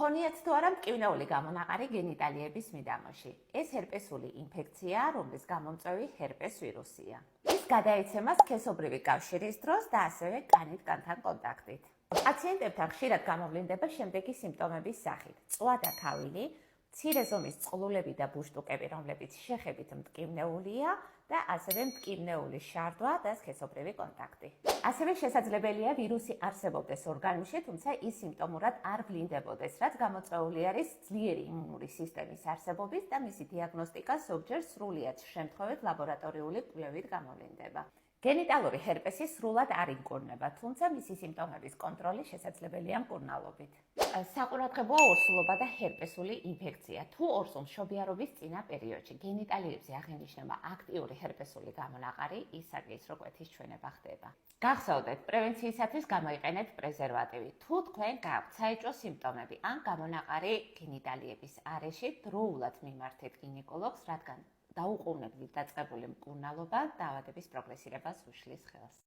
გქონიათ თუ არა მტკივნეული გამონაყარი გენიტალიების მიდამოში. ეს ჰერპესული ინფექციაა, რომლის გამომწვევი ჰერპეს ვირუსია. ის გადაიცემა სქესობრივი კავშირის დროს და ასევე კანით კანთან კონტაქტით. პაციენტებთან ხშირად გამოვლინდება შემდეგი სიმპტომების სახით: წვა და თავილი, მცირე ზომის წყლულები და ბუშტუკები, რომლებიც შეხებით მტკივნეულია და ასევე მტკივნეული შარდვა და სქესობრივი კონტაქტი. ასევე შესაძლებელია ვირუსი არსებობდეს ორგანიზმში, თუმცა ის სიმპტომურად არ ვლინდებოდეს, რაც გამოწვეული არის ძლიერი იმუნური სისტემის არსებობის და მისი დიაგნოსტიკა ზოგჯერ სრულიად შემთხვევით ლაბორატორიული კვლევით გამოვლინდება. გენიტალური ჰერპესი სრულად არ იმკურნება, თუმცა მისი სიმპტომების კონტროლი შესაძლებელია მკურნალობით. საყურადღებოა ორსულობა და ჰერპესული ინფექცია. თუ ორსულ მშობიარობის წინა პერიოდში გენიტალიებზე აღინიშნება აქტიური ჰერპესული გამონაყარი, ის არის რომ კვეთის ჩვენება ხდება. გახსოვდეთ, პრევენციისათვის გამოიყენეთ პრეზერვატივი. თუ თქვენ გაქვთ საეჭვო სიმპტომები ან გამონაყარი გენიტალიების არეში, დროულად მიმართეთ გინეკოლოგს, რადგან დაუყოვნებლივ დაწყებული მკურნალობა დაავადების პროგრესირებას უშლის ხელს.